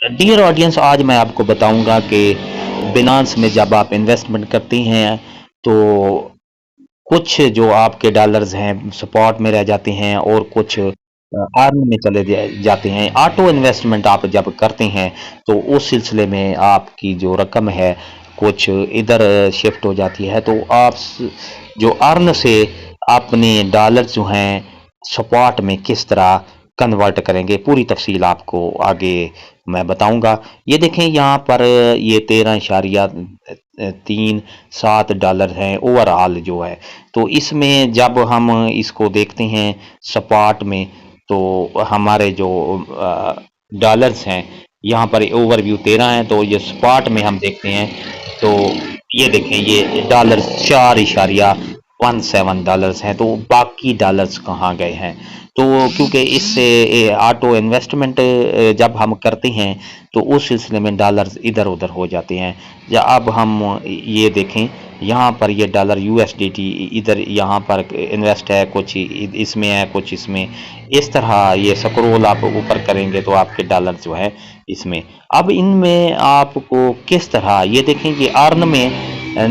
Dear audience, आज मैं आपको बताऊंगा कि बिनांस में जब आप इन्वेस्टमेंट करती हैं तो कुछ जो आपके डॉलर्स हैं सपोर्ट में रह जाते हैं और कुछ अर्न में चले जाते हैं। ऑटो इन्वेस्टमेंट आप जब करते हैं तो उस सिलसिले में आपकी जो रकम है कुछ इधर शिफ्ट हो जाती है, तो आप जो अर्न से अपने डॉलर जो हैं सपोर्ट में किस तरह कन्वर्ट करेंगे, पूरी तफसील आपको आगे मैं बताऊंगा। ये देखें यहाँ पर ये 13.37 डॉलर हैं ओवरऑल जो है। तो इसमें जब हम इसको देखते हैं स्पॉट में, तो हमारे जो डॉलर्स हैं यहाँ पर ओवरव्यू 13 है, तो ये स्पॉट में हम देखते हैं तो ये देखें ये डॉलर 4.17 डॉलर्स हैं। तो बाकी डॉलर्स कहाँ गए हैं? तो क्योंकि इससे ऑटो इन्वेस्टमेंट जब हम करते हैं तो उस सिलसिले में डॉलर्स इधर उधर हो जाते हैं। या अब हम ये देखें यहाँ पर ये डॉलर यूएसडीटी इधर यहाँ पर इन्वेस्ट है, कुछ इसमें है कुछ इसमें। इस तरह ये स्क्रॉल आप ऊपर करेंगे तो आपके डॉलर जो है इसमें। अब इनमें आपको किस तरह ये देखें ये अर्न में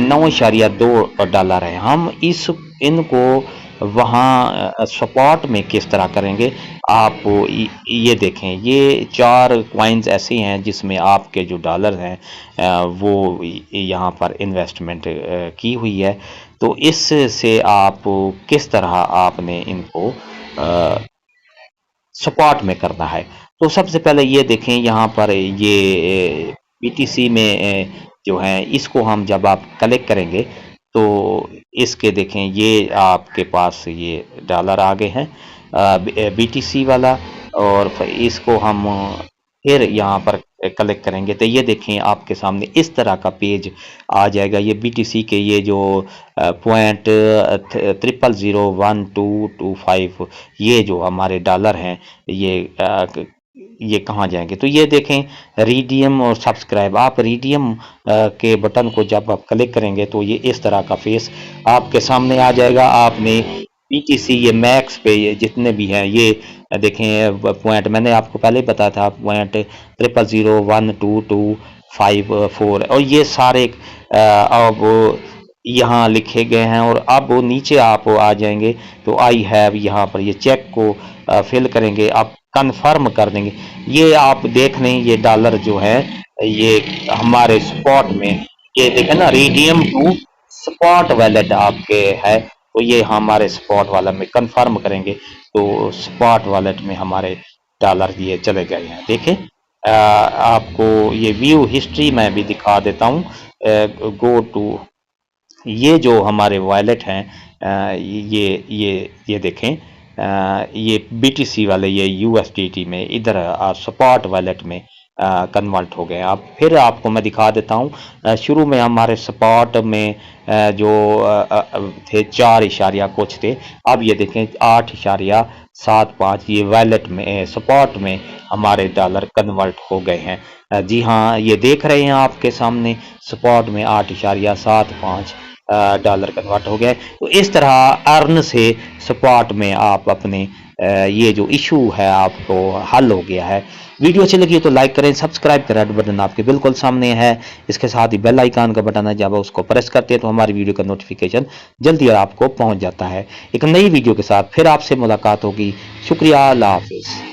9.2 डॉलर है। हम इस इनको वहाँ सपोर्ट में किस तरह करेंगे? आप ये देखें ये 4 कॉइन्स ऐसे हैं जिसमें आपके जो डॉलर हैं वो यहाँ पर इन्वेस्टमेंट की हुई है। तो इससे आप किस तरह आपने इनको सपोर्ट में करना है। तो सबसे पहले ये देखें यहाँ पर ये बीटीसी में जो है इसको हम जब आप कलेक्ट करेंगे तो इसके देखें ये आपके पास ये डॉलर आ गए हैं बीटीसी वाला। और फिर इसको हम फिर यहाँ पर कलेक्ट करेंगे तो ये देखें आपके सामने इस तरह का पेज आ जाएगा। ये बीटीसी के ये जो पॉइंट 0001,225 ये जो हमारे डॉलर हैं ये कहाँ जाएंगे? तो ये देखें रिडीम और सब्सक्राइब। आप रिडीम के बटन को जब आप क्लिक करेंगे तो ये इस तरह का फेस आपके सामने आ जाएगा। आपने बीटीसी ये मैक्स पे ये जितने भी हैं ये देखें पॉइंट मैंने आपको पहले ही बताया था पॉइंट 00012254 और ये सारे अब यहाँ लिखे गए हैं। और अब नीचे आप आ जाएंगे तो आई हैव यहाँ पर ये चेक को फिल करेंगे, आप कंफर्म कर देंगे। ये आप देख लें ये डॉलर जो है ये हमारे स्पॉट में ये देखें ना रिडीम टू स्पॉट वैलेट आपके है। तो ये हमारे स्पॉट वाला में कंफर्म करेंगे तो स्पॉट वॉलेट में हमारे डॉलर ये चले गए हैं। देखें आपको ये व्यू हिस्ट्री मैं भी दिखा देता हूँ। गो टू ये जो हमारे वॉलेट हैं ये देखें ये बीटीसी वाले ये यूएसडीटी में इधर स्पॉट वॉलेट में कन्वर्ट हो गए। अब फिर आपको मैं दिखा देता हूँ। शुरू में हमारे स्पॉट में जो थे 4 कुछ थे, अब ये देखें 8.75 ये वॉलेट में स्पॉट में हमारे डॉलर कन्वर्ट हो गए हैं। जी हाँ, ये देख रहे हैं आपके सामने स्पॉट में 8.75 डॉलर कन्वर्ट हो गया। तो इस तरह अर्न से स्पॉट में आप अपने ये जो इशू है आपको हल हो गया है। वीडियो अच्छी लगी तो लाइक करें, सब्सक्राइब करें, रेड बटन आपके बिल्कुल सामने है। इसके साथ ही बेल आइकन का बटन है, जब उसको प्रेस करते हैं तो हमारी वीडियो का नोटिफिकेशन जल्दी आपको पहुंच जाता है। एक नई वीडियो के साथ फिर आपसे मुलाकात होगी। शुक्रिया, अल्लाह हाफिज़।